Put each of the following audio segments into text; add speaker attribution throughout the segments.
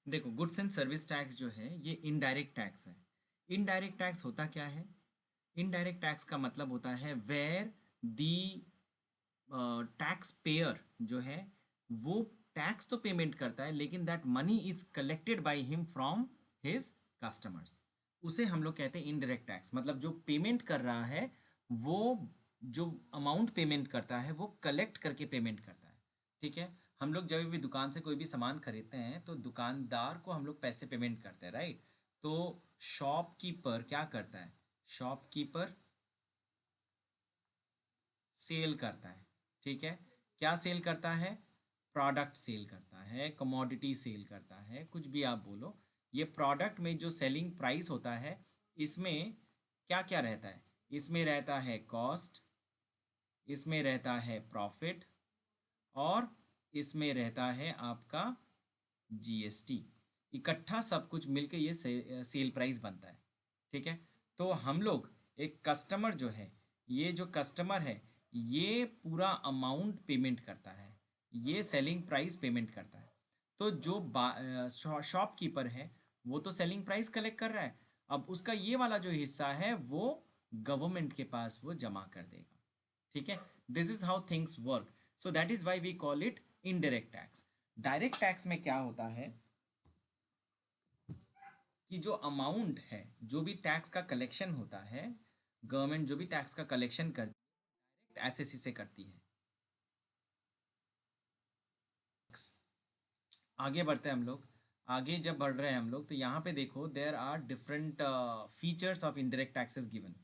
Speaker 1: देखो, goods and service tax जो है ये इनडायरेक्ट टैक्स है। इनडायरेक्ट टैक्स होता क्या है? इनडायरेक्ट टैक्स का मतलब होता है वेयर दी टैक्स पेयर जो है वो टैक्स तो पेमेंट करता है, लेकिन that money is collected by him from his customers. उसे हम लोग कहते हैं इनडायरेक्ट टैक्स। मतलब जो पेमेंट कर रहा है वो, जो अमाउंट पेमेंट करता है वो कलेक्ट करके पेमेंट करता है। ठीक है, हम लोग जब भी दुकान से कोई भी सामान खरीदते हैं तो दुकानदार को हम लोग पैसे पेमेंट करते हैं, राइट? तो शॉपकीपर क्या करता है? शॉपकीपर सेल करता है। ठीक है, क्या सेल करता है? प्रोडक्ट सेल करता है, कमोडिटी सेल करता है, कुछ भी आप बोलो। ये प्रोडक्ट में जो सेलिंग प्राइस होता है, इसमें क्या क्या रहता है? इसमें रहता है कॉस्ट, इसमें रहता है प्रॉफिट, और इसमें रहता है आपका जीएसटी। इकट्ठा सब कुछ मिलके ये सेल प्राइस बनता है। ठीक है, तो हम लोग एक कस्टमर जो है, ये जो कस्टमर है ये पूरा अमाउंट पेमेंट करता है, ये सेलिंग प्राइस पेमेंट करता है। तो जो शॉपकीपर है वो तो सेलिंग प्राइस कलेक्ट कर रहा है, अब उसका ये वाला जो हिस्सा है वो गवर्नमेंट के पास वो जमा कर देगा। ठीक है, this is how things work. So that is why we call it indirect tax. Direct tax में क्या होता है कि जो अमाउंट है, जो भी टैक्स का कलेक्शन होता है, गवर्नमेंट जो भी टैक्स का कलेक्शन करती है एसएससी से करती है। आगे बढ़ते हैं हम लोग। आगे जब बढ़ रहे हैं हम लोग तो यहाँ पे देखो, there are different features of indirect taxes given.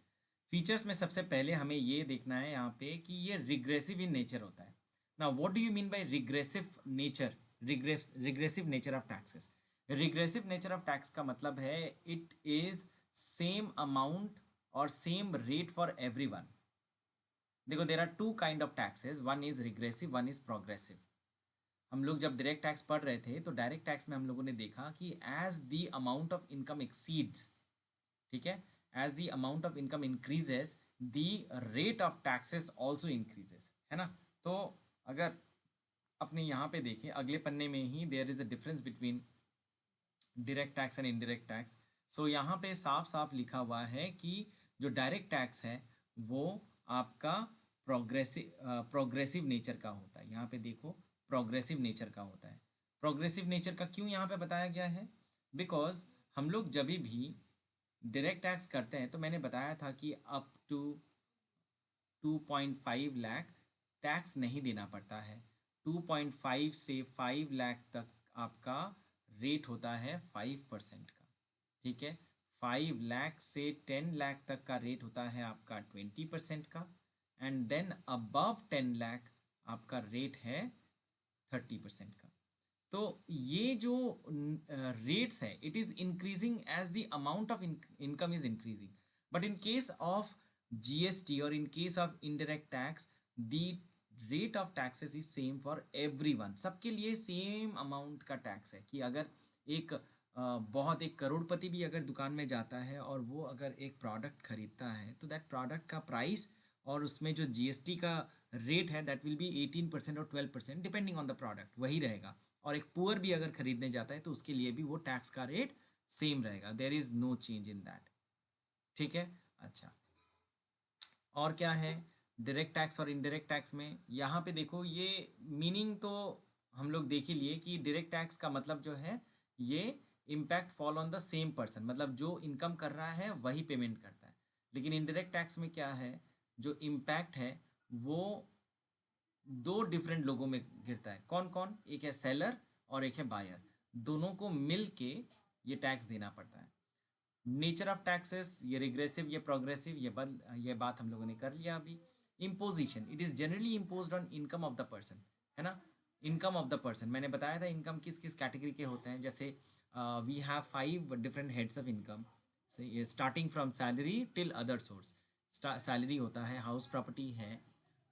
Speaker 1: Features में सबसे पहले हमें ये देखना है यहाँ पे कि ये रिग्रेसिव इन नेचर होता है। Now what do you mean by regressive nature? Regressive nature of taxes. Regressive nature of tax का मतलब है इट इज सेम अमाउंट और सेम रेट फॉर एवरीवन। देखो, there are two kind of taxes, one is regressive, one is progressive. हम लोग जब direct tax पढ़ रहे थे तो डायरेक्ट टैक्स में हम लोगों ने देखा कि as the amount of income exceeds, ठीक है, as the amount of income increases the rate of taxes also increases, है ना? तो अगर अपने यहाँ पे देखें अगले पन्ने में ही, there is a difference between direct tax and indirect tax. So यहाँ पे साफ साफ लिखा हुआ है कि जो डायरेक्ट टैक्स है वो आपका प्रोग्रेसिव नेचर का होता है। यहाँ पे देखो, प्रोग्रेसिव नेचर का होता है। प्रोग्रेसिव नेचर का क्यों यहाँ पे बताया गया है? बिकॉज हम लोग जब भी डायरेक्ट टैक्स करते हैं तो मैंने बताया था कि अप टू 2.5 लाख टैक्स नहीं देना पड़ता है। 2.5 से 5 लाख तक आपका रेट होता है 5% का। ठीक है, 5 लाख से 10 लाख तक का रेट होता है आपका 20% का, एंड देन अबव 10 लाख आपका रेट है 30% का। तो ये जो रेट्स है it is increasing as the amount of income is increasing. But in case of GST और in case of indirect tax, the rate of taxes is same for everyone. सबके लिए सेम अमाउंट का tax है। कि अगर एक बहुत एक करोड़पति भी अगर दुकान में जाता है और वो अगर एक प्रोडक्ट खरीदता है तो दैट प्रोडक्ट का प्राइस और उसमें जो जीएसटी का रेट है दैट विल बी 18% और 12% डिपेंडिंग ऑन द प्रोडक्ट, वही रहेगा। और एक पुअर भी अगर खरीदने जाता है तो उसके लिए भी वो टैक्स का रेट सेम रहेगा, there is no change in that. ठीक है, अच्छा, और क्या है डायरेक्ट टैक्स और इनडायरेक्ट टैक्स में? यहाँ पे देखो, ये मीनिंग तो हम लोग देख ही लिए कि डायरेक्ट टैक्स का मतलब जो है ये impact fall on the same person, मतलब जो इनकम कर रहा है वही पेमेंट करता है। लेकिन इनडायरेक्ट टैक्स में क्या है, जो इम्पैक्ट है वो दो डिफरेंट लोगों में गिरता है। कौन कौन? एक है सेलर और एक है बायर। दोनों को मिल के ये टैक्स देना पड़ता है। नेचर ऑफ टैक्सेस, ये रिग्रेसिव, ये प्रोग्रेसिव, ये बात हम लोगों ने कर लिया अभी। Imposition, it is generally imposed on income of the person, है ना? इनकम ऑफ द पर्सन, मैंने बताया था इनकम किस किस कैटेगरी के होते हैं। जैसे we have 5 different heads of income, starting from salary till other source. Salary होता है, हाउस प्रॉपर्टी है,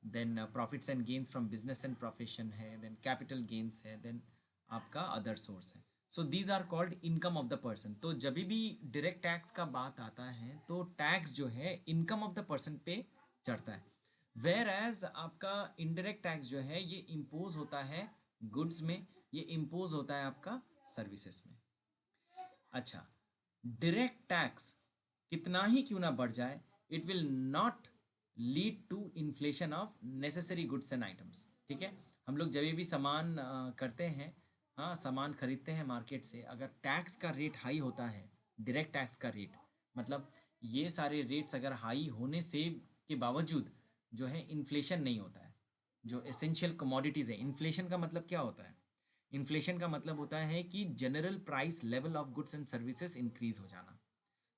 Speaker 1: then profits and gains from business and profession है, देन कैपिटल गेन्स है, देन आपका अदर सोर्स है। So these are called income of the person. तो जब भी डायरेक्ट टैक्स का बात आता है तो टैक्स जो है इनकम ऑफ द पर्सन पे चढ़ता है। वेयर एज आपका इनडायरेक्ट टैक्स जो है ये इम्पोज होता है गुड्स में, ये इम्पोज होता है आपका सर्विसेज में। अच्छा, डायरेक्ट टैक्स कितना ही क्यों ना बढ़ जाए, it will not lead to inflation of necessary goods and items. ठीक है, हम लोग जब भी सामान करते हैं, हाँ सामान खरीदते हैं मार्केट से, अगर टैक्स का रेट हाई होता है, डायरेक्ट टैक्स का रेट, मतलब ये सारे रेट्स अगर हाई होने से के बावजूद जो है इन्फ्लेशन नहीं होता है, जो एसेंशियल कमोडिटीज़ है, इन्फ्लेशन का मतलब क्या होता है, इन्फ्लेशन का मतलब होता है कि general price level of goods and services increase हो जाना।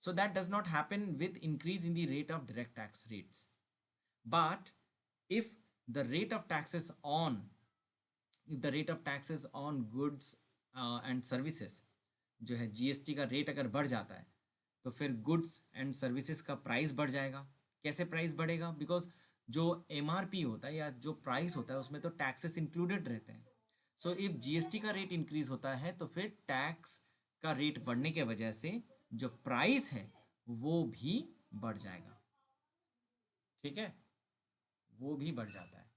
Speaker 1: So that does not happen with increase in the rate of direct tax rates. But if the rate of taxes on if the rate of taxes on goods and services जो है GST का rate अगर बढ़ जाता है, तो फिर goods and services का प्राइस बढ़ जाएगा। कैसे प्राइस बढ़ेगा? बिकॉज जो एमआरपी होता है या जो प्राइस होता है उसमें तो टैक्सेस इंक्लूडेड रहते हैं। सो इफ जीएसटी का रेट इंक्रीज होता है तो फिर टैक्स का रेट बढ़ने के वजह से जो प्राइस है वो भी बढ़ जाएगा। ठीक है, वो भी बढ़ जाता है।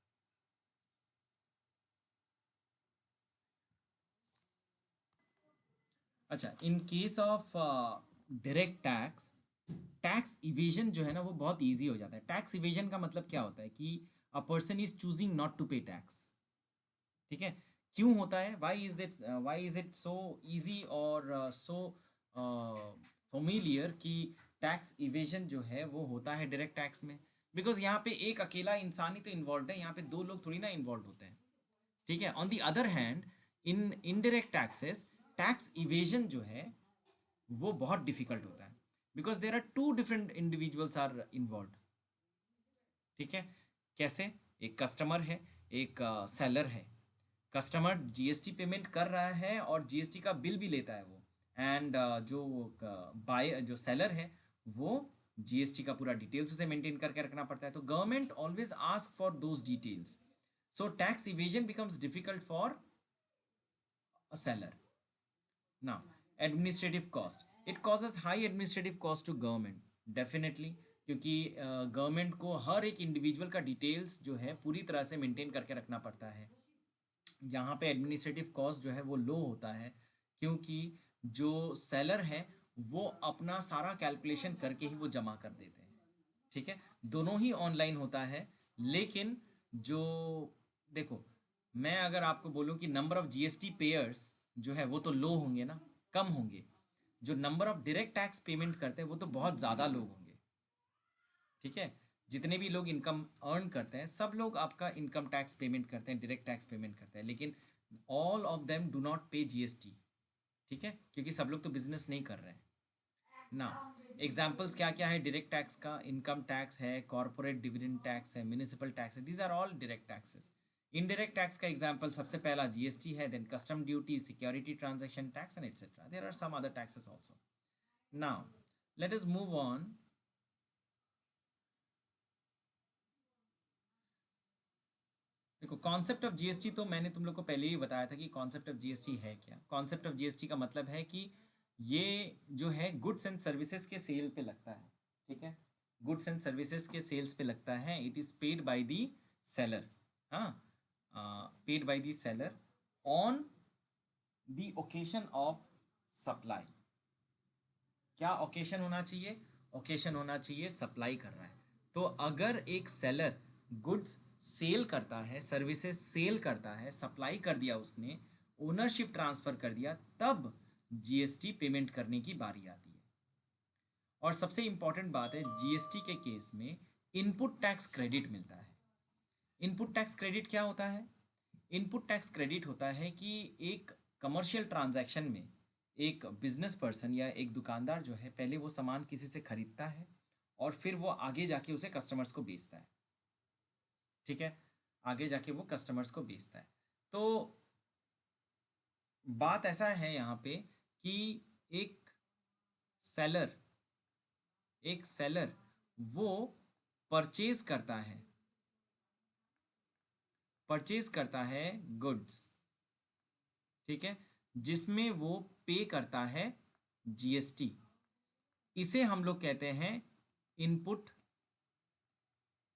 Speaker 1: अच्छा, इन case of direct tax, tax evasion जो है ना वो बहुत इजी हो जाता है। टैक्स इवेजन का मतलब क्या होता है कि a person is choosing not to pay tax. ठीक है, क्यों होता है, why is it so easy और सो फेमिलियर कि टैक्स इवेजन जो है वो होता है डायरेक्ट टैक्स में? बिकॉज यहाँ पे एक अकेला इंसान ही तो इन्वॉल्व है, यहाँ पे दो लोग थोड़ी ना इन्वॉल्व होते हैं। ठीक है, on the other hand in indirect taxes tax evasion जो है वो बहुत डिफिकल्ट होता है, because there are two different individuals are involve. ठीक है, कैसे? एक कस्टमर है, एक सेलर है। कस्टमर जीएसटी पेमेंट कर रहा है और जीएसटी का बिल भी लेता है वो, एंड जो बाय जो सेलर है वो जीएसटी का पूरा डिटेल्स उसे मेंटेन करके रखना पड़ता है। तो government always ask for those details, so tax evasion becomes difficult for a seller. Now, administrative cost, it causes high administrative cost to government, definitely, क्योंकि गवर्नमेंट को हर एक इंडिविजुअल का डिटेल्स जो है पूरी तरह से मेंटेन करके रखना पड़ता है। यहाँ पे एडमिनिस्ट्रेटिव कॉस्ट जो है वो लो होता है, क्योंकि जो सेलर है वो अपना सारा कैलकुलेशन करके ही वो जमा कर देते हैं। ठीक है, दोनों ही ऑनलाइन होता है, लेकिन जो देखो, मैं अगर आपको बोलूं कि नंबर ऑफ जीएसटी पेयर्स जो है वो तो लो होंगे ना, कम होंगे। जो number of direct tax payment करते हैं वो तो बहुत ज़्यादा लोग होंगे। ठीक है, जितने भी लोग इनकम अर्न करते हैं सब लोग आपका इनकम टैक्स पेमेंट करते हैं, डायरेक्ट टैक्स पेमेंट करते हैं, लेकिन all of them do not पे जीएसटी। ठीक है, क्योंकि सब लोग तो बिजनेस नहीं कर रहे हैं ना। एग्जाम्पल्स क्या क्या है डायरेक्ट टैक्स का? इनकम टैक्स है, कॉर्पोरेट डिविडेंड टैक्स है, म्यूनिसिपल टैक्स है, these are all direct taxes. Indirect tax का एग्जाम्पल सबसे पहला जीएसटी है, then custom duty, security transaction tax and etcetera. There are some other taxes also. Now let us move on. देखो, concept of GST तो मैंने तुम लोग को पहले ही बताया था कि कॉन्सेप्ट ऑफ जीएसटी है क्या। कॉन्सेप्ट ऑफ जीएसटी का मतलब है कि ये जो है गुड्स एंड सर्विसेज के सेल पे लगता है। ठीक है, गुड्स एंड सर्विसेज के सेल्स पे लगता है। It is paid by the seller. हाँ, paid by the seller on the occasion of supply. क्या ओकेशन होना चाहिए? ओकेशन होना चाहिए सप्लाई कर रहा है। तो अगर एक सेलर गुड्स सेल करता है, सर्विसेज सेल करता है, सप्लाई कर दिया उसने, ओनरशिप ट्रांसफर कर दिया, तब जीएसटी पेमेंट करने की बारी आती है। और सबसे इंपॉर्टेंट बात है, जीएसटी के केस में इनपुट टैक्स क्रेडिट मिलता है। इनपुट टैक्स क्रेडिट क्या होता है? इनपुट टैक्स क्रेडिट होता है कि एक कमर्शियल ट्रांजैक्शन में एक बिजनेस पर्सन या एक दुकानदार जो है पहले वो सामान किसी से खरीदता है और फिर वो आगे जाके उसे कस्टमर्स को बेचता है। ठीक है, आगे जाके वो कस्टमर्स को बेचता है। तो बात ऐसा है यहाँ पे कि एक सेलर एक सेलर वो परचेज करता है, गुड्स। ठीक है, जिसमें वो पे करता है जीएसटी। इसे हम लोग कहते हैं इनपुट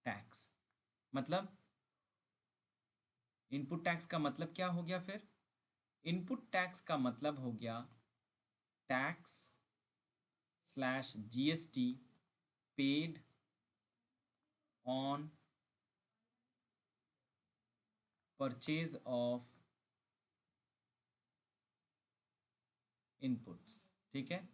Speaker 1: टैक्स। मतलब इनपुट टैक्स का मतलब क्या हो गया फिर? इनपुट टैक्स का मतलब हो गया tax slash GST paid on purchase of inputs. ठीक है,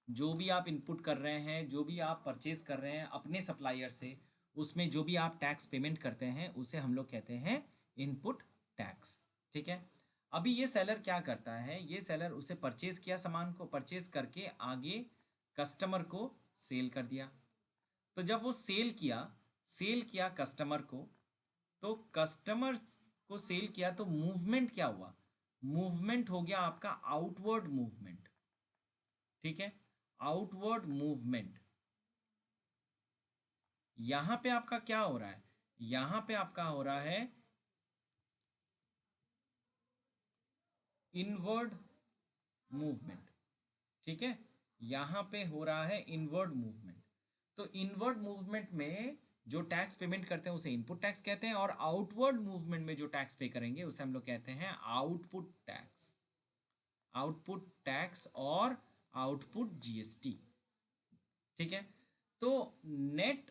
Speaker 1: जो भी आप इनपुट कर रहे हैं, जो भी आप परचेज कर रहे हैं अपने सप्लायर से, उसमें जो भी आप टैक्स पेमेंट करते हैं उसे हम लोग कहते हैं इनपुट टैक्स। ठीक है, अभी ये सेलर क्या करता है, ये सेलर उसे परचेज किया, सामान को परचेज करके आगे कस्टमर को सेल कर दिया। तो जब वो सेल किया कस्टमर को, तो कस्टमर को सेल किया तो मूवमेंट क्या हुआ, मूवमेंट हो गया आपका आउटवर्ड मूवमेंट। ठीक है, आउटवर्ड मूवमेंट। यहां पे आपका क्या हो रहा है, यहां पे आपका हो रहा है इनवर्ड मूवमेंट। ठीक है, यहां पे हो रहा है इनवर्ड मूवमेंट। तो इनवर्ड मूवमेंट में जो टैक्स पेमेंट करते हैं उसे इनपुट टैक्स कहते हैं, और आउटवर्ड मूवमेंट में जो टैक्स पे करेंगे उसे हम लोग कहते हैं आउटपुट टैक्स। आउटपुट टैक्स और आउटपुट जीएसटी। ठीक है, तो नेट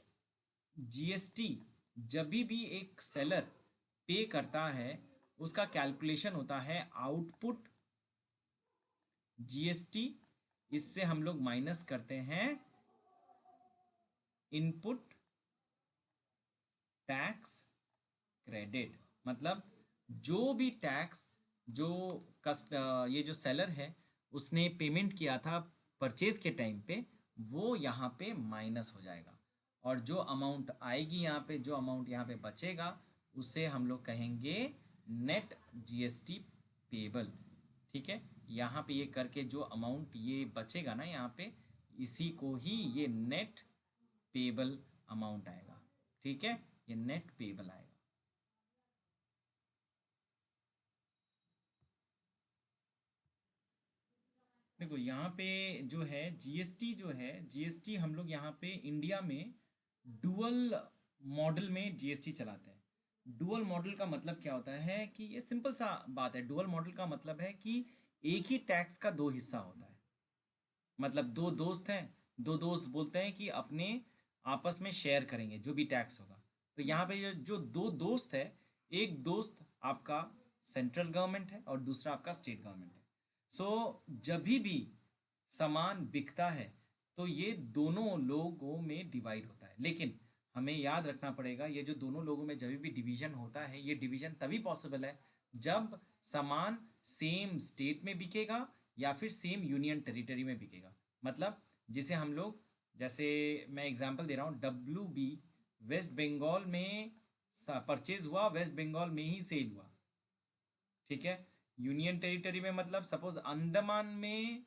Speaker 1: जीएसटी जब भी एक सेलर पे करता है उसका कैलकुलेशन होता है आउटपुट जीएसटी, इससे हम लोग माइनस करते हैं इनपुट टैक्स क्रेडिट। मतलब जो भी टैक्स जो ये जो सेलर है उसने पेमेंट किया था परचेज के टाइम पे, वो यहाँ पे माइनस हो जाएगा, और जो अमाउंट आएगी यहाँ पे, जो अमाउंट यहाँ पे बचेगा उसे हम लोग कहेंगे नेट जीएसटी पेबल। ठीक है, यहाँ पे ये करके जो अमाउंट ये बचेगा ना यहाँ पे, इसी को ही ये नेट पेबल अमाउंट आएगा। ठीक है, ये नेट पेबल आएगा। देखो यहाँ पे जो है जीएसटी, जो है जीएसटी हम लोग यहाँ पे इंडिया में डुअल मॉडल में जीएसटी चलाते हैं। डुअल मॉडल का मतलब क्या होता है कि ये सिंपल सा बात है, डुअल मॉडल का मतलब है कि एक ही टैक्स का दो हिस्सा होता है। मतलब दो दोस्त हैं, दो दोस्त बोलते हैं कि अपने आपस में शेयर करेंगे जो भी टैक्स होगा। तो यहाँ पे जो दो दोस्त है, एक दोस्त आपका सेंट्रल गवर्नमेंट है और दूसरा आपका स्टेट गवर्नमेंट है। सो जब भी सामान बिकता है तो ये दोनों लोगों में डिवाइड होता है, लेकिन हमें याद रखना पड़ेगा ये जो दोनों लोगों में जब भी डिवीजन होता है, ये डिवीजन तभी पॉसिबल है जब सामान सेम स्टेट में बिकेगा या फिर सेम यूनियन टेरिटरी में बिकेगा। मतलब जिसे हम लोग, जैसे मैं एग्जांपल दे रहा हूँ, WB वेस्ट बंगाल में परचेज हुआ, वेस्ट बंगाल में ही सेल हुआ। ठीक है, यूनियन टेरिटरी में मतलब सपोज अंडमान में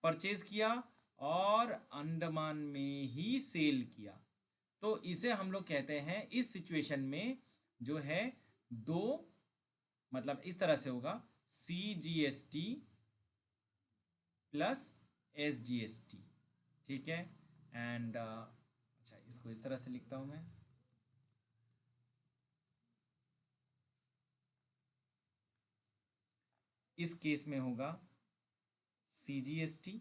Speaker 1: परचेज किया और अंडमान में ही सेल किया, तो इसे हम लोग कहते हैं इस सिचुएशन में जो है दो, मतलब इस तरह से होगा CGST प्लस SGST। ठीक है, एंड अच्छा इसको इस तरह से लिखता हूं मैं, इस केस में होगा CGST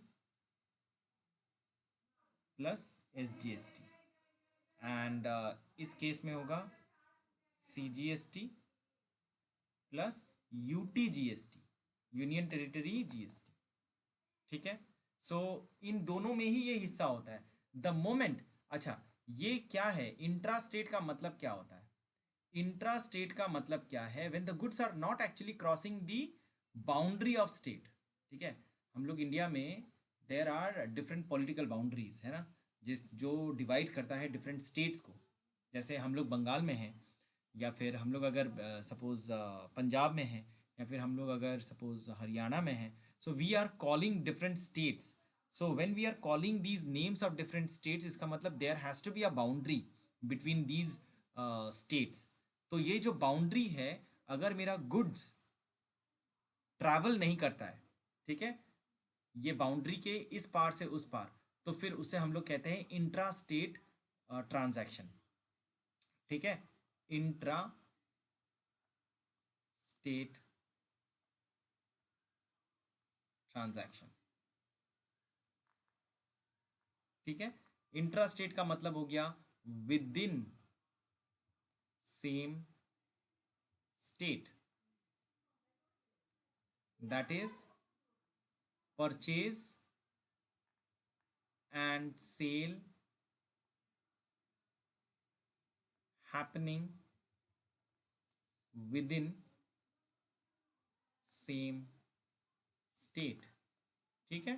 Speaker 1: प्लस SGST, एंड इस केस में होगा CGST plus UTGST, union territory GST. ठीक है, सो इन दोनों में ही ये हिस्सा होता है द मोमेंट। अच्छा, ये क्या है, इंट्रा स्टेट का मतलब क्या होता है, इंट्रा स्टेट का मतलब क्या है, when the goods are not actually crossing the boundary of state. ठीक है, हम लोग इंडिया में there are different political boundaries है ना, जिस जो डिवाइड करता है डिफरेंट स्टेट्स को। जैसे हम लोग बंगाल में हैं, या फिर हम लोग अगर सपोज पंजाब में हैं, या फिर हम लोग अगर सपोज हरियाणा में हैं, so we are calling different states. So when we are calling these names of different states, इसका मतलब there has to be a boundary between these states. तो ये जो बाउंड्री है, अगर मेरा गुड्स ट्रैवल नहीं करता है, ठीक है, ये बाउंड्री के इस पार से उस पार, तो फिर उसे हम लोग कहते हैं इंट्रा स्टेट ट्रांजैक्शन। ठीक है, इंट्रा स्टेट ट्रांजैक्शन। ठीक है, इंट्रा स्टेट का मतलब हो गया within same state, that is purchase and sale happening within same state। ठीक है,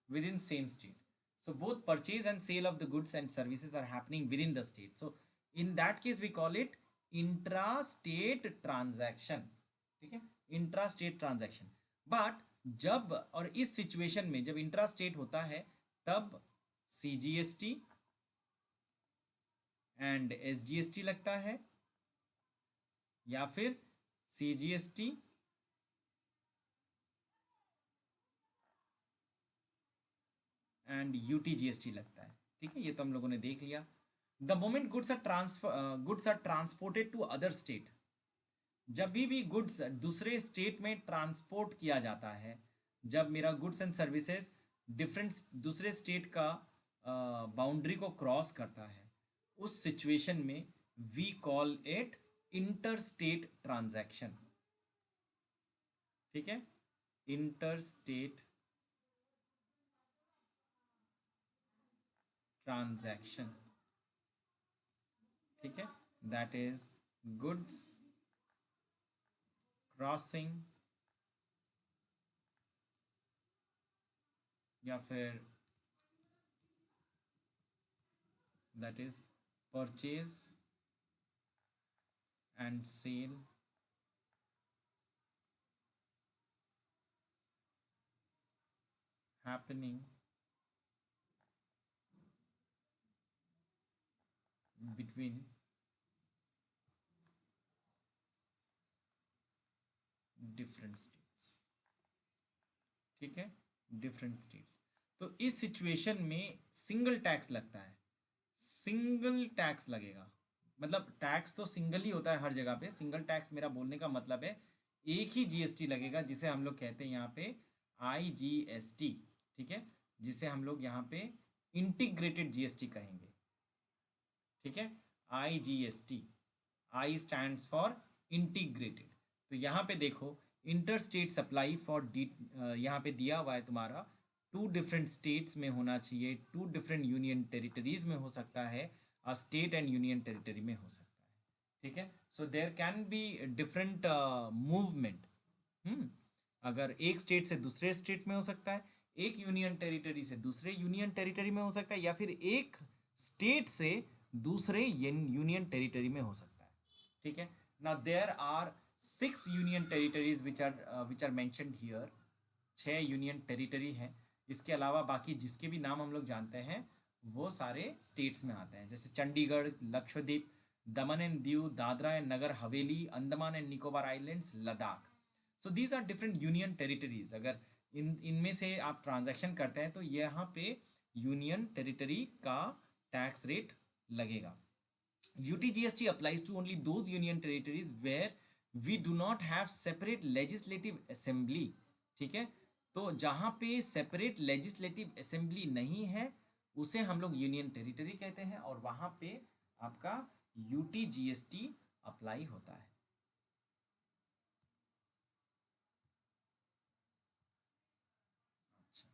Speaker 1: within same state, so both purchase and sale of the goods and services are happening within the state, so in that case we call it intra state transaction। ठीक है, intra state transaction. But जब और इस situation में जब intra state होता है तब सीजीएसटी एंड एसजीएसटी लगता है, या फिर सीजीएसटी एंड यूटीजीएसटी लगता है। ठीक है, ये तो हम लोगों ने देख लिया। The moment goods are transported to other state, जब भी गुड्स दूसरे स्टेट में ट्रांसपोर्ट किया जाता है, जब मेरा गुड्स एंड सर्विसेज डिफरेंट दूसरे स्टेट का बाउंड्री को क्रॉस करता है, उस सिचुएशन में we call it inter state transaction. ठीक है, इंटर स्टेट ट्रांजैक्शन। ठीक है, दैट इज गुड्स क्रॉसिंग या फिर that is purchase and sale happening between different states. ठीक है, डिफरेंट स्टेट्स। तो इस सिचुएशन में सिंगल टैक्स लगता है, सिंगल टैक्स लगेगा। मतलब टैक्स तो सिंगल ही होता है हर जगह पे, सिंगल टैक्स मेरा बोलने का मतलब है एक ही जीएसटी लगेगा, जिसे हम लोग कहते हैं यहाँ पे आईजीएसटी। ठीक है, जिसे हम लोग यहाँ पे इंटीग्रेटेड जीएसटी कहेंगे। ठीक है, IGST, I stands for integrated. तो यहाँ पे देखो इंटर स्टेट सप्लाई फॉर यहाँ पे दिया हुआ है तुम्हारा, टू डिफरेंट स्टेट्स में होना चाहिए, टू डिफरेंट यूनियन टेरिटरीज में हो सकता है, और स्टेट एंड यूनियन टेरिटरी में हो सकता है। ठीक है, so there can be different movement. अगर एक स्टेट से दूसरे स्टेट में हो सकता है, एक यूनियन टेरिटरी से दूसरे यूनियन टेरिटरी में हो सकता है, या फिर एक स्टेट से दूसरे यूनियन टेरिटरी में हो सकता है। ठीक है, now there are 6 union territories which are mentioned here. 6 union territory हैं। इसके अलावा बाकी जिसके भी नाम हम लोग जानते हैं वो सारे स्टेट्स में आते हैं, जैसे Chandigarh, Lakshadweep, Daman and Diu, Dadra and Nagar Haveli, Andaman and Nicobar islands, Ladakh. So these are different union territories. अगर इनमें से आप ट्रांजैक्शन करते हैं तो यहाँ पे यूनियन टेरिटरी का टैक्स रेट लगेगा। UTGST applies to only those union territories where we do not have separate legislative assembly। ठीक है, तो जहाँ पे सेपरेट लेजिस्लेटिव असेंबली नहीं है उसे हम लोग यूनियन टेरिटरी कहते हैं, और वहाँ पे आपका UTGST अप्लाई होता है। अच्छा,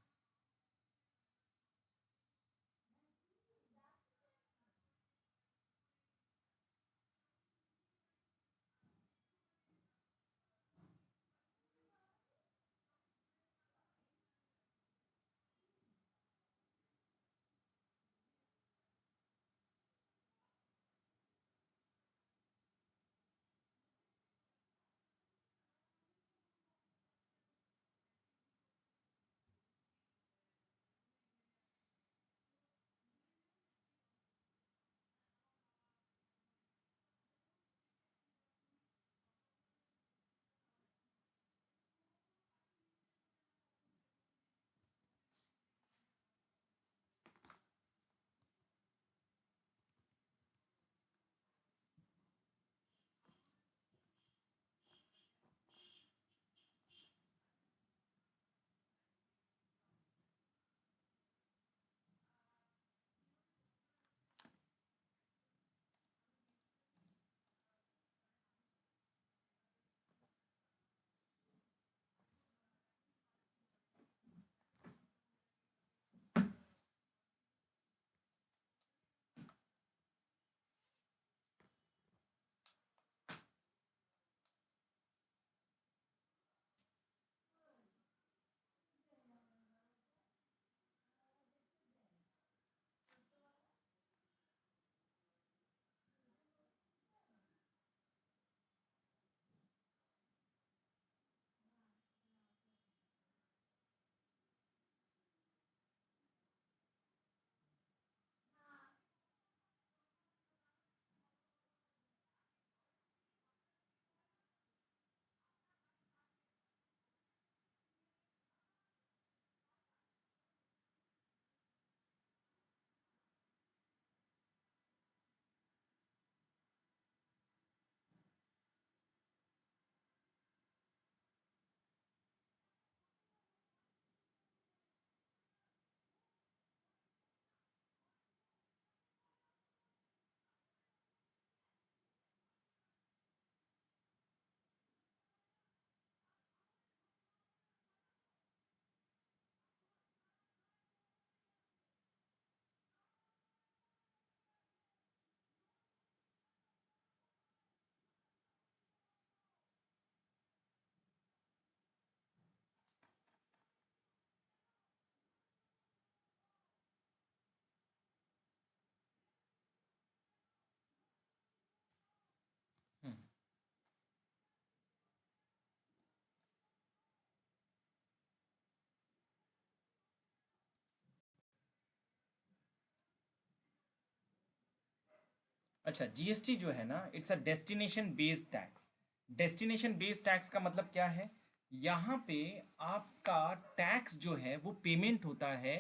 Speaker 1: अच्छा, जीएसटी जो है ना, it's a destination based tax. Destination based tax का मतलब क्या है? यहाँ पे आपका टैक्स जो है वो पेमेंट होता है,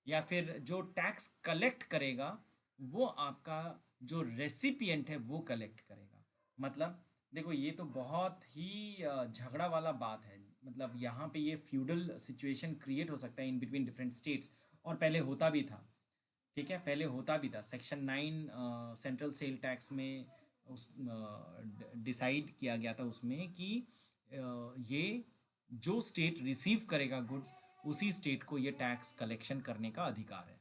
Speaker 1: या फिर जो टैक्स कलेक्ट करेगा वो आपका जो रेसिपिएंट है वो कलेक्ट करेगा। मतलब देखो, ये तो बहुत ही झगड़ा वाला बात है। मतलब यहाँ पे ये फ्यूडल सिचुएशन क्रिएट हो सकता है इन बिटवीन डिफरेंट स्टेट्स, और पहले होता भी था। ठीक है, पहले होता भी था। सेक्शन 9 सेंट्रल सेल टैक्स में उस डिसाइड किया गया था उसमें कि ये जो स्टेट रिसीव करेगा गुड्स, उसी स्टेट को ये टैक्स कलेक्शन करने का अधिकार है।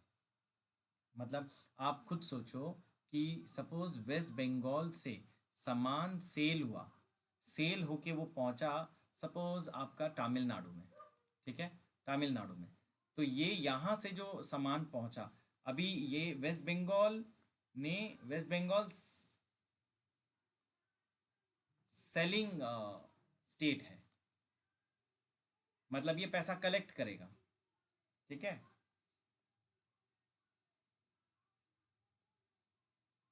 Speaker 1: मतलब आप खुद सोचो कि सपोज वेस्ट बंगाल से सामान सेल हुआ, सेल होके वो पहुंचा सपोज आपका तमिलनाडु में। ठीक है, तमिलनाडु में। तो ये यहाँ से जो सामान पहुंचा, अभी ये वेस्ट बंगाल ने, वेस्ट बंगाल सेलिंग स्टेट है, मतलब ये पैसा कलेक्ट करेगा। ठीक है,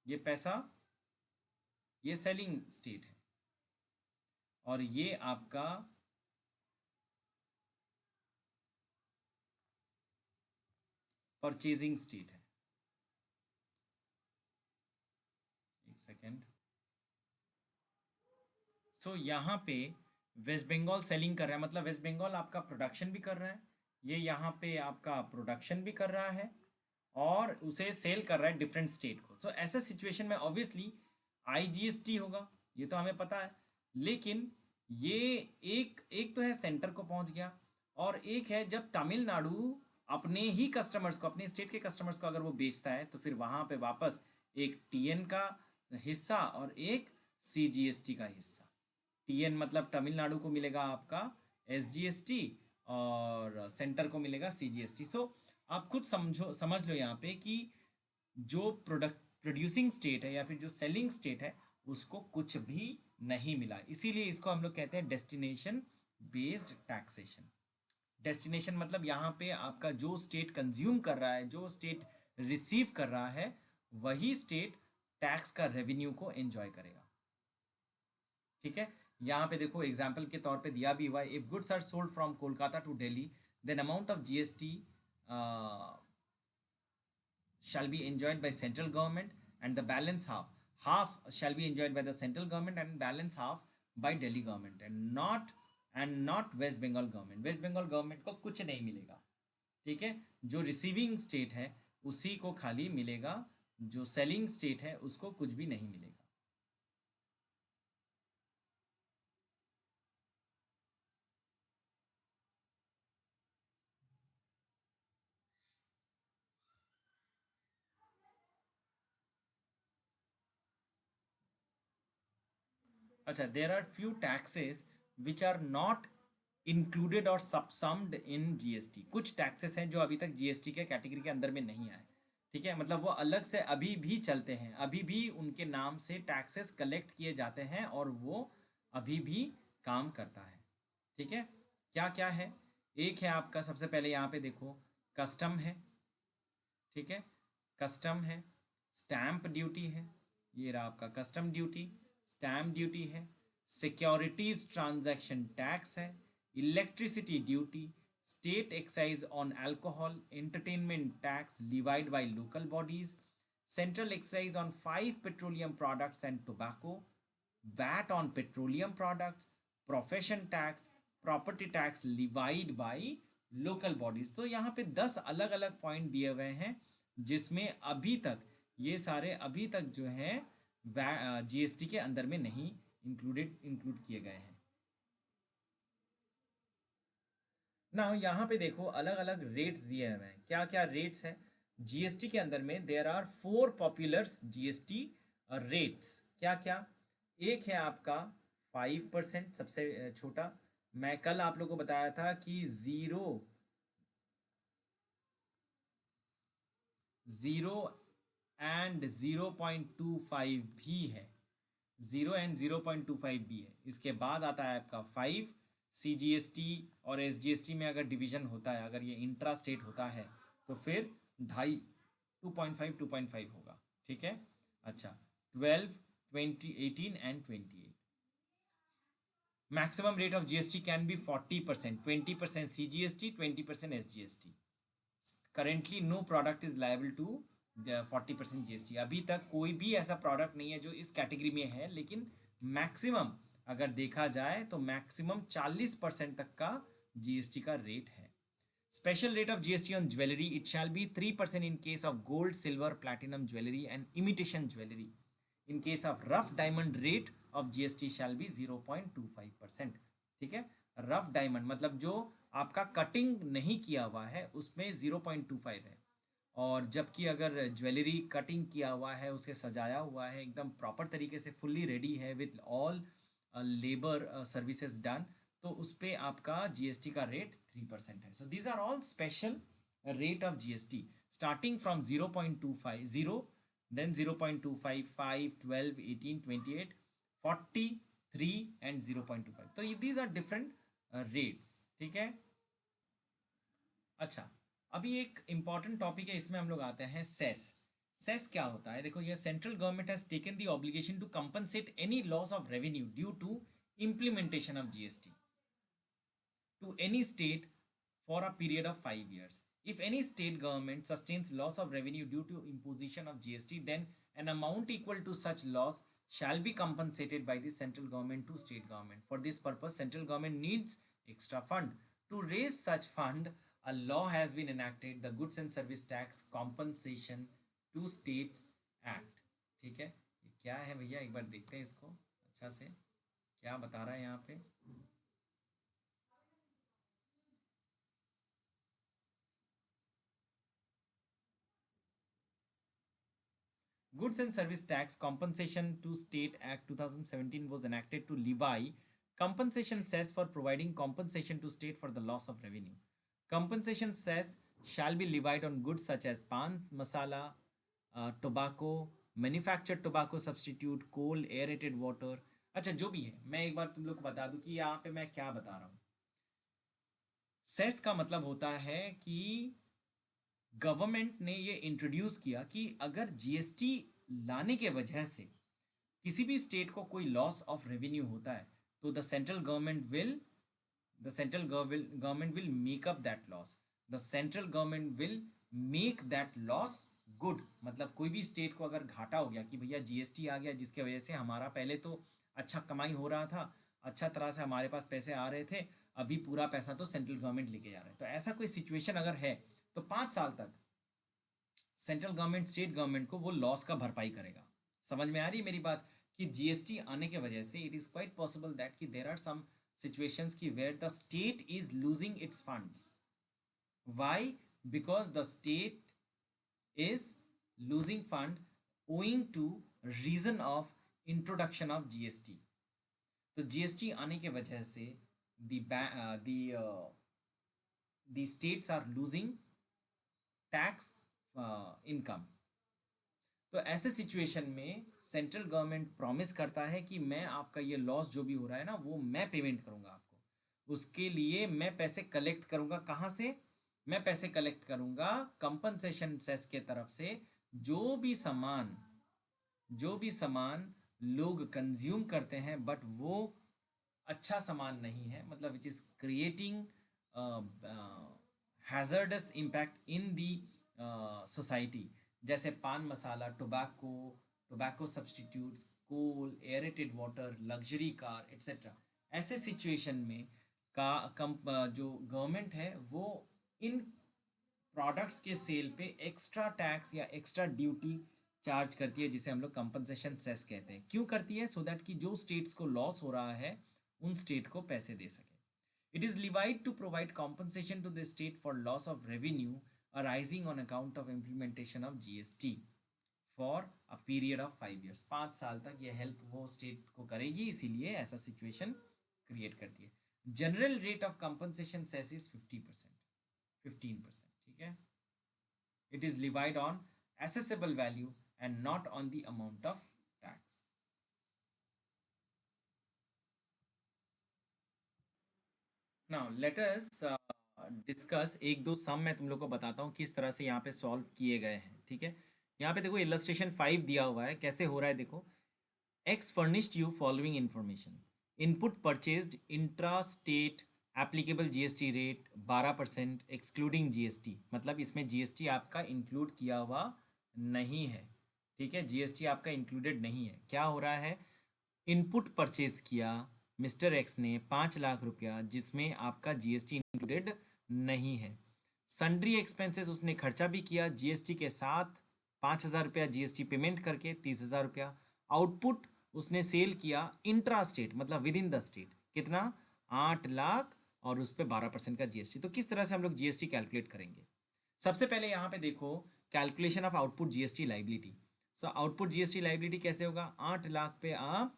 Speaker 1: ये पैसा, ये सेलिंग स्टेट है, और ये आपका परचेजिंग स्टेट है। एक सेकेंड। सो यहाँ पे वेस्ट बंगाल सेलिंग कर रहा है, मतलब वेस्ट बंगाल आपका प्रोडक्शन भी कर रहा है, ये यहाँ पे आपका प्रोडक्शन भी कर रहा है, और उसे सेल कर रहा है डिफरेंट स्टेट को। सो ऐसे सिचुएशन में ऑब्वियसली आईजीएसटी होगा, ये तो हमें पता है। लेकिन ये एक एक तो है सेंटर को पहुंच गया, और एक है जब तमिलनाडु अपने ही कस्टमर्स को, अपने स्टेट के कस्टमर्स को अगर वो बेचता है, तो फिर वहां पे वापस एक टीएन का हिस्सा और एक सीजीएसटी का हिस्सा। टीएन मतलब तमिलनाडु को मिलेगा आपका एसजीएसटी, और सेंटर को मिलेगा सीजीएसटी। सो आप खुद समझ लो यहाँ पे कि जो प्रोड्यूसिंग स्टेट है या फिर जो सेलिंग स्टेट है, उसको कुछ भी नहीं मिला। इसीलिए इसको हम लोग कहते हैं डेस्टिनेशन बेस्ड टैक्सेशन। डेस्टिनेशन मतलब यहाँ पे आपका जो स्टेट कंज्यूम कर रहा है, जो स्टेट रिसीव कर रहा है, वही स्टेट टैक्स का रेवेन्यू को एंजॉय करेगा। ठीक है, यहाँ पे देखो एग्जाम्पल के तौर पे दिया भी हुआ है, if goods are sold from Kolkata to Delhi, then amount of GST shall be enjoyed by central government, and the balance half shall be enjoyed by the central government, and balance half by Delhi government, and not West Bengal government. West Bengal government को कुछ नहीं मिलेगा। ठीक है, जो receiving state है उसी को खाली मिलेगा, जो सेलिंग स्टेट है उसको कुछ भी नहीं मिलेगा। अच्छा, there are few taxes which are not included और सबसम्ड इन जीएसटी। कुछ टैक्सेस हैं जो अभी तक जीएसटी के कैटेगरी के अंदर में नहीं आए। ठीक है, मतलब वो अलग से अभी भी चलते हैं, अभी भी उनके नाम से टैक्सेस कलेक्ट किए जाते हैं, और वो अभी भी काम करता है। ठीक है, क्या क्या है? एक है आपका, सबसे पहले यहाँ पे देखो, कस्टम है। ठीक है, कस्टम है, स्टैंप ड्यूटी है, ये रहा आपका कस्टम ड्यूटी, स्टैम्प ड्यूटी है, सिक्योरिटीज ट्रांजैक्शन टैक्स है, electricity duty, state excise on alcohol, entertainment tax levied by local bodies, central excise on 5 petroleum products and tobacco, VAT on petroleum products, profession tax, property tax levied by local bodies. तो यहाँ पे 10 अलग अलग point दिए हुए हैं, जिसमें अभी तक ये सारे अभी तक जो है जीएसटी के अंदर में नहीं इंक्लूड किए गए हैं ना। यहाँ पे देखो अलग अलग रेट्स दिए हुए हैं। क्या क्या रेट्स हैं जीएसटी के अंदर में? There are 4 popular GST rates. क्या क्या? एक है आपका 5%, सबसे छोटा। मैं कल आप लोगों को बताया था कि जीरो एंड 0.25 भी है, 0 एंड 0.25 भी है। इसके बाद आता है आपका 5। सीजीएसटी और एसजीएसटी में अगर डिवीजन होता है, अगर ये इंट्रा स्टेट होता है, तो फिर 2.5 2.5 होगा। ठीक है, अच्छा, 12, 2018 and 28. Maximum rate of GST can be 40%, 20% CGST, 20% SGST. Currently no product is liable to the 40% GST. अभी तक कोई भी ऐसा प्रोडक्ट नहीं है जो इस कैटेगरी में है, लेकिन मैक्सिमम अगर देखा जाए तो मैक्सिमम 40% तक का GST का रेट है. Special rate of GST on jewelry, it shall be 3% in case of gold, silver, platinum jewelry and imitation jewelry. In case of rough diamond, rate of GST shall be 0.25%. ठीक है, rough diamond मतलब जो आपका cutting नहीं किया हुआ है उसमें 0.25 है, और जबकि अगर ज्वेलरी कटिंग किया हुआ है, उसे सजाया हुआ है, एकदम प्रॉपर तरीके से फुल्ली रेडी है with all labour services done, तो उस पर आपका जीएसटी का रेट 3% है. So these are all special rate of GST starting from 0.25 0, then 0.25, 5, 12, 18, 28, 40, 3 and 0.25. तो these are different rates. ठीक है. अच्छा, अभी एक इंपॉर्टेंट टॉपिक है, इसमें हम लोग आते हैं सेस. सेस क्या होता है? देखो, ये central government has taken the obligation to compensate any loss of revenue due to implementation of GST to any state for a period of 5 years. If any state government sustains loss of revenue due to imposition of GST, then an amount equal to such loss shall be compensated by the central government to state government. For this purpose, central government needs extra fund. To raise such fund, a law has been enacted, the Goods and Service Tax Compensation to States Act. ठीक है, ये क्या है भैया, एक बार देखते हैं इसको अच्छा से क्या बता रहा है यहाँ पे. Goods and Service Tax Compensation to State Act 2017 was enacted to levy compensation cess for providing compensation to state for the loss of revenue. Compensation cess shall be levied on goods such as pan masala, tobacco, manufactured tobacco substitute, coal, aerated water. अच्छा, जो भी है, मैं एक बार तुम लोग को बता दूं कि यहाँ पे मैं क्या बता रहा हूँ. सेस का मतलब होता है कि गवर्नमेंट ने ये इंट्रोड्यूस किया कि अगर जीएसटी लाने के वजह से किसी भी स्टेट को कोई लॉस ऑफ रेवेन्यू होता है, तो the central government will make up that loss. The central government will make that loss good. मतलब कोई भी स्टेट को अगर घाटा हो गया कि भैया जीएसटी आ गया जिसके वजह से हमारा पहले तो अच्छा कमाई हो रहा था, अच्छा तरह से हमारे पास पैसे आ रहे थे, अभी पूरा पैसा तो सेंट्रल गवर्नमेंट लेके जा रहा है, तो ऐसा कोई सिचुएशन अगर है तो 5 साल तक सेंट्रल गवर्नमेंट स्टेट गवर्नमेंट को वो लॉस का भरपाई करेगा. समझ में आ रही है मेरी बात? कि जीएसटी आने के वजह से it is quite possible that कि देयर आर सम सिचुएशंस की where the state is losing its funds. Why? Because the state is losing fund owing to reason of introduction of GST. तो GST आने के वजह से the states are losing tax income. तो ऐसे situation में central government promise करता है कि मैं आपका ये लॉस जो भी हो रहा है ना, वो मैं पेमेंट करूंगा आपको. उसके लिए मैं पैसे कलेक्ट करूंगा. कहाँ से? मैं पैसे कलेक्ट करूंगा कंपनसेशन सेस के तरफ से. जो भी सामान लोग कंज्यूम करते हैं बट वो अच्छा सामान नहीं है, मतलब which is creating hazardous impact in the society, जैसे pan masala, tobacco substitutes, coal, aerated water, luxury car etcetera. ऐसे सिचुएशन में जो गवर्नमेंट है वो इन प्रोडक्ट्स के सेल पे एक्स्ट्रा टैक्स या एक्स्ट्रा ड्यूटी चार्ज करती है, जिसे हम लोग कंपनसेशन सेस कहते हैं. क्यों करती है? सो दैट कि जो स्टेट्स को लॉस हो रहा है उन स्टेट को पैसे दे सके. It is levied to provide compensation to the state for loss of revenue arising on account of implementation of GST for a period of 5 years. 5 साल तक ये हेल्प वो स्टेट को करेगी, इसीलिए ऐसा सिचुएशन क्रिएट करती है. General rate of compensation cess is 15%. ठीक है. It is levied on assessable value and not on the amount of tax. Now let us discuss एक दो सम मैं तुम लोग को बताता हूँ किस तरह से यहाँ पे सॉल्व किए गए हैं. ठीक है. यहाँ पे देखो इलस्ट्रेशन 5 दिया हुआ है, कैसे हो रहा है देखो। X furnished you following information. Input purchased intra-state applicable GST rate 12% excluding GST, मतलब इसमें GST आपका इंक्लूड किया हुआ नहीं है। ठीक है, GST आपका इंक्लूडेड नहीं है। क्या हो रहा है, इनपुट परचेज किया मिस्टर एक्स ने 5 लाख रुपया, जिसमें आपका GST इंक्लूडेड नहीं है। सन्ड्री एक्सपेंसेस उसने खर्चा भी किया GST के साथ, 5,000 रुपया GST पेमेंट करके 30,000 रुपया। आउटपुट उसने सेल किया इंट्रा स्टेट, मतलब विद इन द स्टेट, कितना, 8 लाख, और उस पर 12% का GST। तो किस तरह से हम लोग GST कैलकुलेट करेंगे? सबसे पहले यहाँ पे देखो, calculation of output GST liability. So output GST liability कैसे होगा, 8 लाख पे आप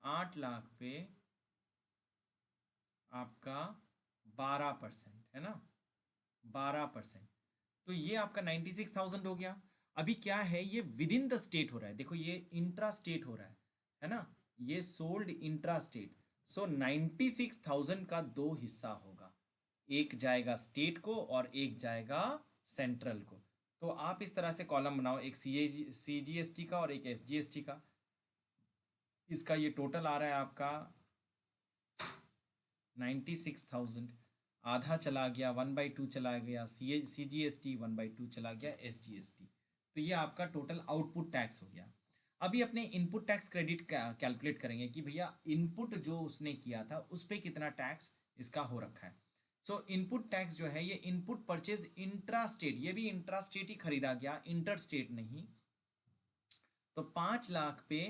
Speaker 1: 8 लाख पे आपका 12% है ना, 12%। तो ये आपका 96,000 हो गया। अभी क्या है, ये विद इन द स्टेट हो रहा है, देखो ये इंट्रा स्टेट हो रहा है ना, ये सोल्ड इंट्रा स्टेट। सो 96,000 का दो हिस्सा होगा, एक जाएगा स्टेट को और एक जाएगा सेंट्रल को। तो आप इस तरह से कॉलम बनाओ, एक CGST का और एक SGST का। इसका ये टोटल आ रहा है आपका 96,000, आधा चला गया 1/2 चला गया CGST, 1/2 चला गया SGST। तो ये आपका टोटल आउटपुट टैक्स हो गया। अभी अपने इनपुट टैक्स क्रेडिट कैलकुलेट करेंगे कि भैया इनपुट जो उसने किया था उस पर कितना टैक्स इसका हो रखा है। सो इनपुट टैक्स जो है, ये इनपुट परचेज इंट्रा स्टेट, ये भी इंट्रा स्टेट ही खरीदा गया, इंटर स्टेट नहीं। तो 5 लाख पे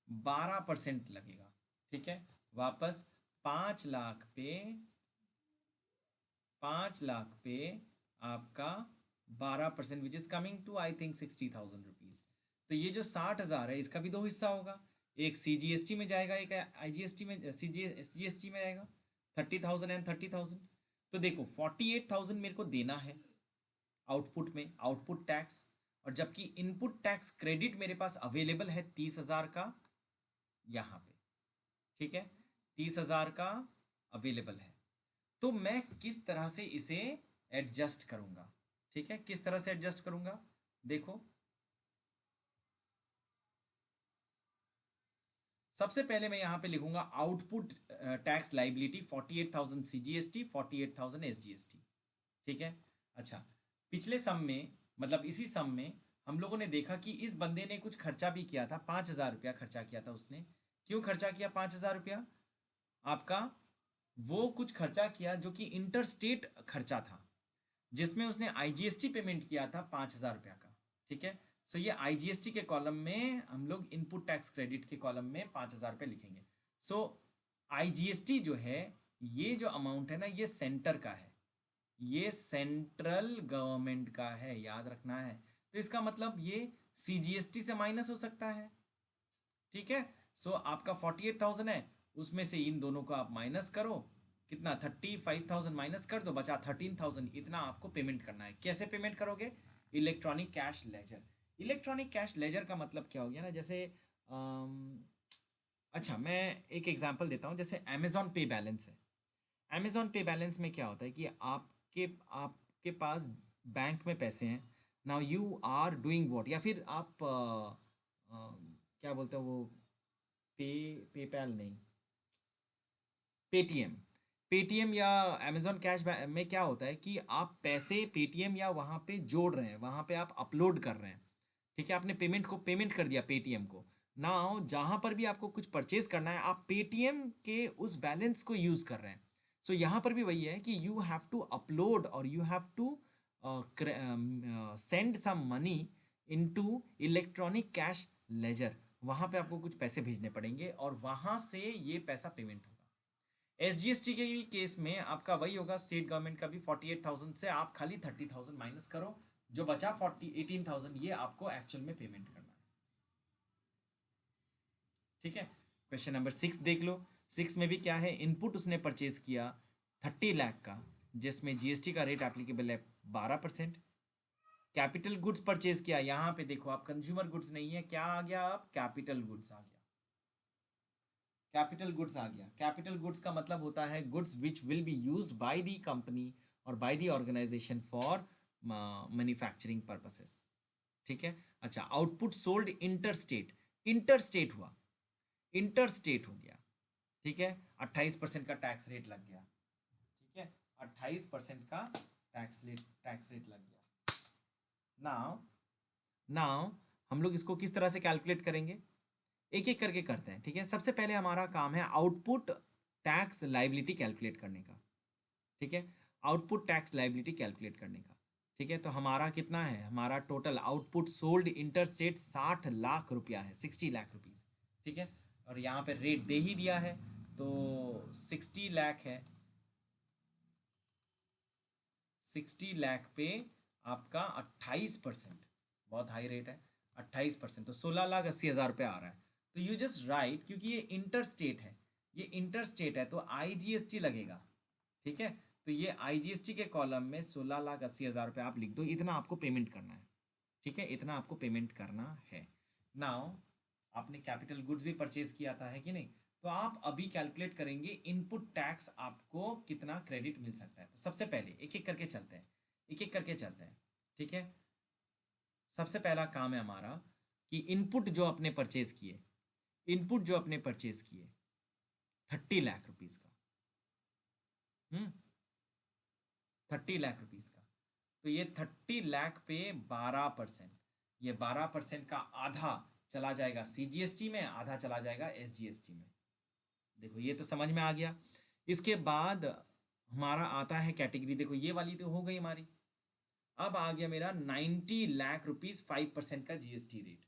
Speaker 1: 12% लगेगा। ठीक है, वापस 5 लाख पे आपका 12%, which is coming to I think 60,000 rupees. तो ये जो 60,000 है, इसका भी दो हिस्सा होगा, एक CGST में जाएगा, एक IGST में, SGST में जाएगा। 30,000 एंड 30,000। तो देखो 48,000 मेरे को देना है आउटपुट में, आउटपुट टैक्स। और जबकि इनपुट टैक्स क्रेडिट मेरे पास अवेलेबल है 30,000 का यहाँ पे। ठीक है, 30,000 का अवेलेबल है। तो मैं किस तरह से इसे एडजस्ट करूंगा? ठीक है, किस तरह से एडजस्ट करूंगा, देखो। सबसे पहले मैं यहां पे लिखूंगा output tax liability 48,000 CGST, 48,000 SGST। ठीक है, अच्छा, पिछले सम में, मतलब इसी सम में हम लोगों ने देखा कि इस बंदे ने कुछ खर्चा भी किया था, 5,000 रुपया खर्चा किया था उसने। क्यों खर्चा किया 5,000 रुपया? आपका वो कुछ खर्चा किया जो कि इंटर स्टेट खर्चा था, जिसमें उसने IGST पेमेंट किया था 5,000 रुपया का। ठीक है, सो ये IGST के कॉलम में हम लोग इनपुट टैक्स क्रेडिट के कॉलम में 5,000 रुपये लिखेंगे। सो IGST जो है, ये जो अमाउंट है ना, ये सेंटर का है, ये सेंट्रल गवर्नमेंट का है, याद रखना है। तो इसका मतलब ये CGST से माइनस हो सकता है। ठीक है, सो आपका 48,000 है, उसमें से इन दोनों को आप माइनस करो, कितना, 35,000 माइनस कर दो, बचा 13,000। इतना आपको पेमेंट करना है। कैसे पेमेंट करोगे? Electronic cash laser. Electronic cash laser का मतलब क्या हो गया ना, जैसे अच्छा मैं एक एग्जांपल देता हूँ, जैसे अमेजॉन पे बैलेंस है। अमेजॉन पे बैलेंस में क्या होता है कि आपके आपके पास बैंक में पैसे हैं, now you are doing what, या फिर आप क्या बोलते हैं वो, पे पेपैल नहीं, पेटीएम। पेटीएम या अमेजॉन कैश में क्या होता है कि आप पैसे पेटीएम या वहाँ पे जोड़ रहे हैं, वहाँ पे आप अपलोड कर रहे हैं। ठीक है, आपने पेमेंट कर दिया पेटीएम को। नाउ जहाँ पर भी आपको कुछ परचेज करना है, आप पेटीएम के उस बैलेंस को यूज़ कर रहे हैं। सो यहाँ पर भी वही है कि यू हैव टू अपलोड और you have to send some money into electronic cash ledger. वहाँ पे आपको कुछ पैसे भेजने पड़ेंगे और वहाँ से ये पैसा पेमेंट होगा। SGST के भी केस में आपका वही होगा, स्टेट गवर्नमेंट का भी 48,000 से आप खाली 30,000 माइनस करो, जो बचा 18,000 ये आपको एक्चुअल में पेमेंट करना है। ठीक है। क्वेश्चन नंबर 6 देख लो। 6 में भी क्या है, इनपुट उसने परचेज किया 30 लाख का, जिसमें जीएसटी का रेट एप्लीकेबल है 12%। कैपिटल गुड्स परचेज किया, यहां पे देखो आप कंज्यूमर गुड्स नहीं है, क्या आ गया, अब कैपिटल गुड्स आ गया। कैपिटल गुड्स आ गया। कैपिटल गुड्स का मतलब होता है goods which will be used by the company और by the organisation for manufacturing purposes. ठीक है। अच्छा, output sold inter state, inter state हुआ, इंटर स्टेट हो गया। ठीक है, 28% का टैक्स रेट लग गया। ठीक है, 28% का टैक्स रेट लग गया। नाउ नाउ हम लोग इसको किस तरह से कैलकुलेट करेंगे, एक एक करके करते हैं। ठीक है, सबसे पहले हमारा काम है आउटपुट टैक्स लाइबिलिटी कैलकुलेट करने का। ठीक है, आउटपुट टैक्स लाइबिलिटी कैलकुलेट करने का। ठीक है, तो हमारा कितना है, हमारा total output sold inter state 60 lakh रुपया है, 60 लाख रुपीज। ठीक है, और यहाँ पे रेट दे ही दिया है, तो 60 लाख है, 60 लाख पे आपका 28%, बहुत हाई रेट है 28%, तो 16,80,000 रुपये आ रहा है। तो यू जस्ट राइट, क्योंकि ये इंटर स्टेट है, ये इंटर स्टेट है तो आईजीएसटी लगेगा। ठीक है, तो ये आईजीएसटी के कॉलम में 16,80,000 रुपये आप लिख दो, इतना आपको पेमेंट करना है। ठीक है, इतना आपको पेमेंट करना है। नाउ आपने कैपिटल गुड्स भी परचेज किया था, है कि नहीं, तो आप अभी कैलकुलेट करेंगे इनपुट टैक्स आपको कितना क्रेडिट मिल सकता है। तो सबसे पहले एक एक करके चलते हैं, एक एक करके चलते हैं। ठीक है, सबसे पहला काम है हमारा कि इनपुट जो अपने परचेज किए, इनपुट जो अपने परचेज किए 30 लाख रुपीज का, 30 लाख रुपीज का, तो ये 30 लाख पे 12%, ये 12% का आधा चला जाएगा सीजीएसटी में, आधा चला जाएगा एसजीएसटी में। देखो ये तो समझ में आ गया। इसके बाद हमारा आता है कैटेगरी, देखो ये वाली तो हो गई हमारी। अब आ गया मेरा 90 लाख रुपीज 5% का जीएसटी रेट।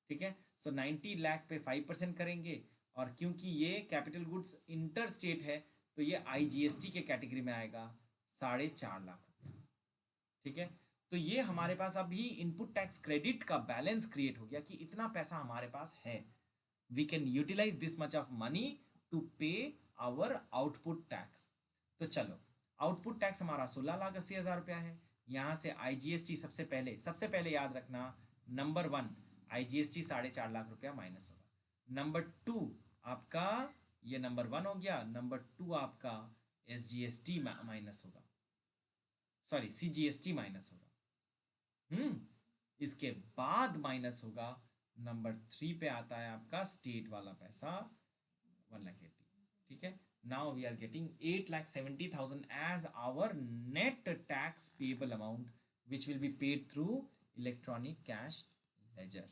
Speaker 1: ठीक है, सो 90 लाख पे 5% करेंगे, और क्योंकि ये कैपिटल गुड्स इंटर स्टेट है तो ये आईजीएसटी के कैटेगरी में आएगा 4.5 लाख रुपया। ठीक है, तो ये हमारे पास अभी इनपुट टैक्स क्रेडिट का बैलेंस क्रिएट हो गया कि इतना पैसा हमारे पास है, we can utilise this much of money to pay our output tax. तो चलो, आउटपुट टैक्स हमारा 16,80,000 रुपया है। यहाँ से आईजीएसटी सबसे पहले याद रखना, नंबर 1 आईजीएसटी 4.5 लाख रुपया माइनस होगा। नंबर 2 आपका, ये नंबर 1 हो गया, नंबर 2 आपका एसजीएसटी माइनस होगा, सॉरी सीजीएसटी माइनस होगा। इसके बाद माइनस होगा नंबर 3 पे आता है आपका स्टेट वाला पैसा 1,80,000। ठीक है, now we are getting 8,70,000 as our net tax payable amount which will be paid through electronic cash ledger।